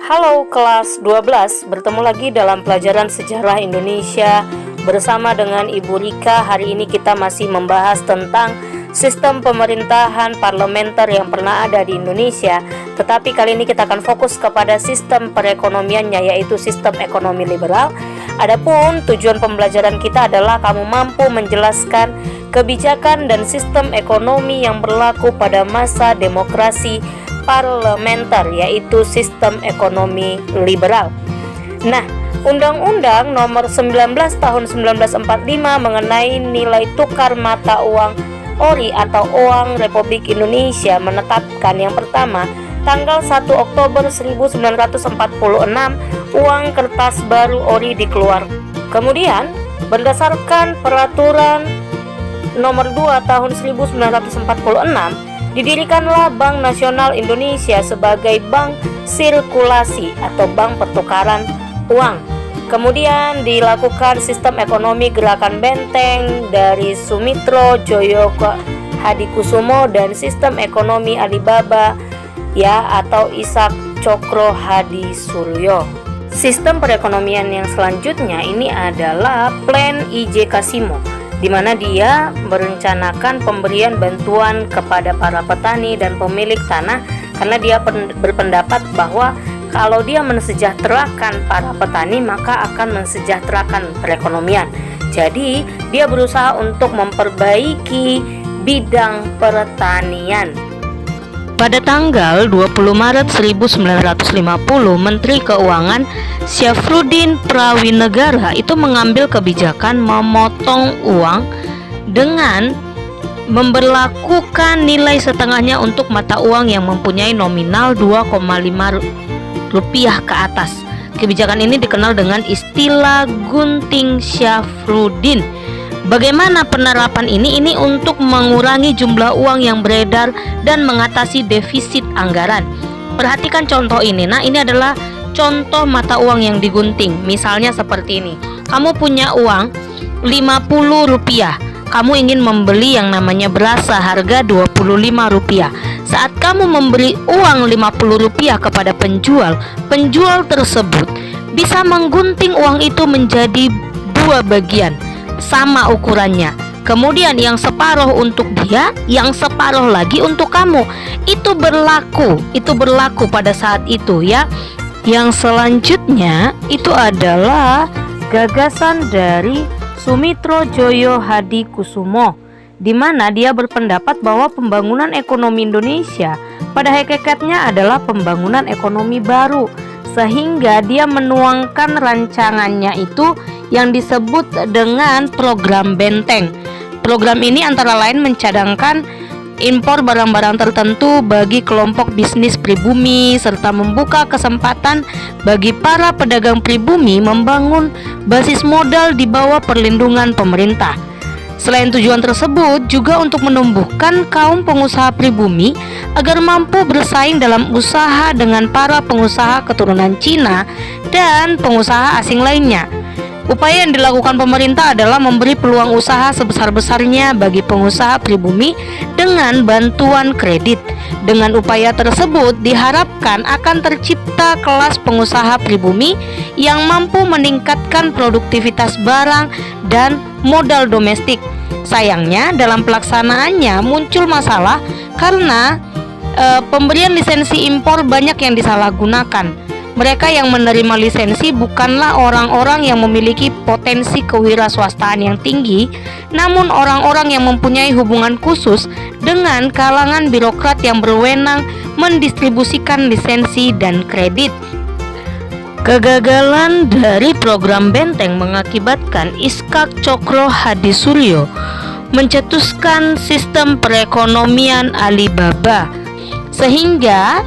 Halo kelas 12, bertemu lagi dalam pelajaran sejarah Indonesia bersama dengan Ibu Rika. Hari ini kita masih membahas tentang sistem pemerintahan parlementer yang pernah ada di Indonesia. Tetapi kali ini kita akan fokus kepada sistem perekonomiannya, yaitu sistem ekonomi liberal. Adapun tujuan pembelajaran kita adalah kamu mampu menjelaskan kebijakan dan sistem ekonomi yang berlaku pada masa demokrasi parlementer, yaitu sistem ekonomi liberal. Nah, Undang-Undang Nomor 19 Tahun 1945 mengenai nilai tukar mata uang ORI atau Uang Republik Indonesia menetapkan yang pertama, tanggal 1 Oktober 1946 uang kertas baru ORI dikeluarkan. Kemudian, berdasarkan Peraturan Nomor 2 Tahun 1946, didirikanlah Bank Nasional Indonesia sebagai bank sirkulasi atau bank pertukaran uang. Kemudian dilakukan sistem ekonomi gerakan benteng dari Sumitro Joyo Hadikusumo dan sistem ekonomi Alibaba atau Ishak Cokro Hadi Suryo. Sistem perekonomian yang selanjutnya ini adalah Plan I.J. Kasimo, di mana dia merencanakan pemberian bantuan kepada para petani dan pemilik tanah, karena dia berpendapat bahwa kalau dia mensejahterakan para petani maka akan mensejahterakan perekonomian. Jadi dia berusaha untuk memperbaiki bidang pertanian. Pada tanggal 20 Maret 1950, Menteri Keuangan Syafruddin Prawinegara itu mengambil kebijakan memotong uang dengan memberlakukan nilai setengahnya untuk mata uang yang mempunyai nominal 2,5 rupiah ke atas. Kebijakan ini dikenal dengan istilah Gunting Syafruddin. Bagaimana penerapan ini? Ini untuk mengurangi jumlah uang yang beredar dan mengatasi defisit anggaran. Perhatikan contoh ini. Nah, ini adalah contoh mata uang yang digunting. Misalnya seperti ini. Kamu punya uang 50 rupiah. Kamu ingin membeli yang namanya beras seharga 25 rupiah. Saat kamu memberi uang 50 rupiah kepada penjual, penjual tersebut bisa menggunting uang itu menjadi dua bagian, sama ukurannya. Kemudian yang separuh untuk dia, yang separuh lagi untuk kamu. Itu berlaku pada saat itu ya. Yang selanjutnya itu adalah gagasan dari Sumitro Joyo Hadikusumo, di mana dia berpendapat bahwa pembangunan ekonomi Indonesia pada hakikatnya adalah pembangunan ekonomi baru, sehingga dia menuangkan rancangannya itu yang disebut dengan program benteng. Program ini antara lain mencadangkan impor barang-barang tertentu bagi kelompok bisnis pribumi, serta membuka kesempatan bagi para pedagang pribumi membangun basis modal di bawah perlindungan pemerintah. Selain tujuan tersebut, juga untuk menumbuhkan kaum pengusaha pribumi agar mampu bersaing dalam usaha dengan para pengusaha keturunan Cina dan pengusaha asing lainnya. Upaya yang dilakukan pemerintah adalah memberi peluang usaha sebesar-besarnya bagi pengusaha pribumi dengan bantuan kredit. Dengan upaya tersebut diharapkan akan tercipta kelas pengusaha pribumi yang mampu meningkatkan produktivitas barang dan modal domestik. Sayangnya dalam pelaksanaannya muncul masalah karena pemberian lisensi impor banyak yang disalahgunakan. Mereka yang menerima lisensi bukanlah orang-orang yang memiliki potensi kewirausahaan yang tinggi, namun orang-orang yang mempunyai hubungan khusus dengan kalangan birokrat yang berwenang mendistribusikan lisensi dan kredit. Kegagalan dari program benteng mengakibatkan Ishak Cokro Hadi Suryo mencetuskan sistem perekonomian Alibaba, sehingga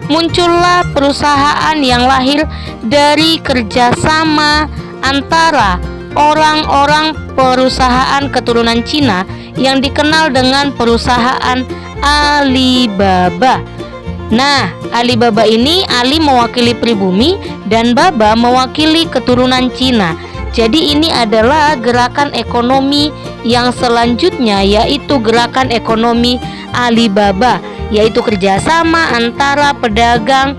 muncullah perusahaan yang lahir dari kerjasama antara orang-orang perusahaan keturunan Cina yang dikenal dengan perusahaan Alibaba. Nah, Alibaba ini, Ali mewakili pribumi dan Baba mewakili keturunan Cina. Jadi ini adalah gerakan ekonomi yang selanjutnya, yaitu gerakan ekonomi Alibaba, yaitu kerjasama antara pedagang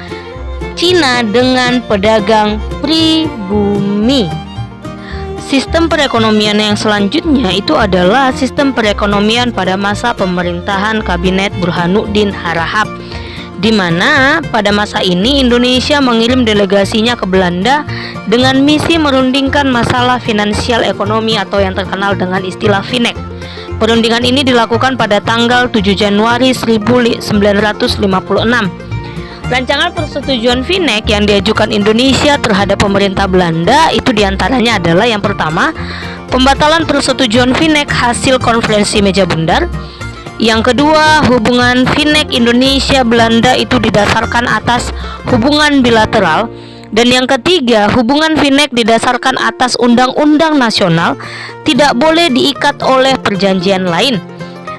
Cina dengan pedagang pribumi. Sistem perekonomian yang selanjutnya itu adalah sistem perekonomian pada masa pemerintahan Kabinet Burhanuddin Harahap, di mana pada masa ini Indonesia mengirim delegasinya ke Belanda dengan misi merundingkan masalah finansial ekonomi atau yang terkenal dengan istilah FINEK. Perundingan ini dilakukan pada tanggal 7 Januari 1956. Rancangan persetujuan FINEK yang diajukan Indonesia terhadap pemerintah Belanda itu diantaranya adalah yang pertama, pembatalan persetujuan FINEK hasil konferensi meja bundar. Yang kedua, hubungan FINEK Indonesia-Belanda itu didasarkan atas hubungan bilateral. Dan yang ketiga, hubungan FINEK didasarkan atas undang-undang nasional, tidak boleh diikat oleh perjanjian lain.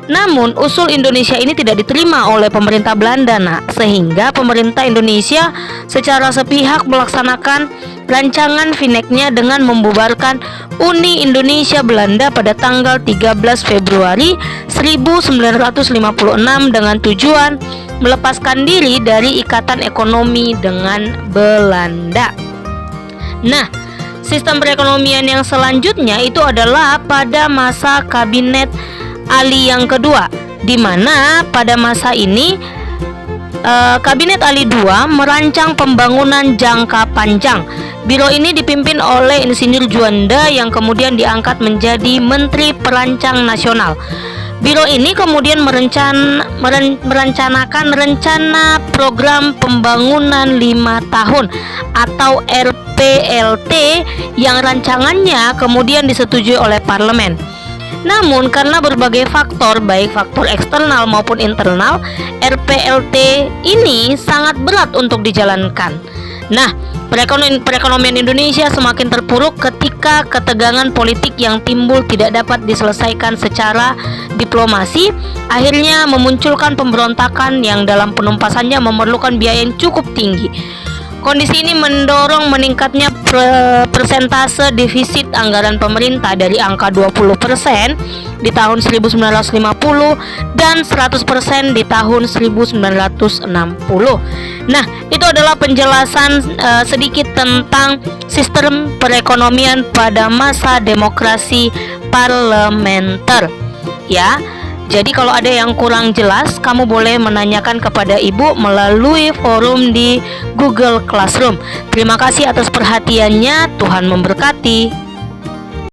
Namun, usul Indonesia ini tidak diterima oleh pemerintah Belanda, sehingga pemerintah Indonesia secara sepihak melaksanakan rancangan FINEK-nya dengan membubarkan Uni Indonesia Belanda pada tanggal 13 Februari 1956 dengan tujuan melepaskan diri dari ikatan ekonomi dengan Belanda. Nah, sistem perekonomian yang selanjutnya itu adalah pada masa Kabinet Ali yang kedua, di mana pada masa ini Kabinet Ali II merancang pembangunan jangka panjang. Biro ini dipimpin oleh Insinyur Juanda yang kemudian diangkat menjadi Menteri Perancang Nasional. Biro ini kemudian merencanakan rencana program pembangunan 5 tahun atau RPLT yang rancangannya kemudian disetujui oleh parlemen. Namun karena berbagai faktor, baik faktor eksternal maupun internal, RPLT ini sangat berat untuk dijalankan. Nah, perekonomian Indonesia semakin terpuruk ketika ketegangan politik yang timbul tidak dapat diselesaikan secara diplomasi, akhirnya memunculkan pemberontakan yang dalam penumpasannya memerlukan biaya yang cukup tinggi. Kondisi ini mendorong meningkatnya persentase defisit anggaran pemerintah dari angka 20% di tahun 1950 dan 100% di tahun 1960. Nah, itu adalah penjelasan sedikit tentang sistem perekonomian pada masa demokrasi parlementer. Ya. Jadi kalau ada yang kurang jelas, kamu boleh menanyakan kepada ibu melalui forum di Google Classroom. Terima kasih atas perhatiannya, Tuhan memberkati.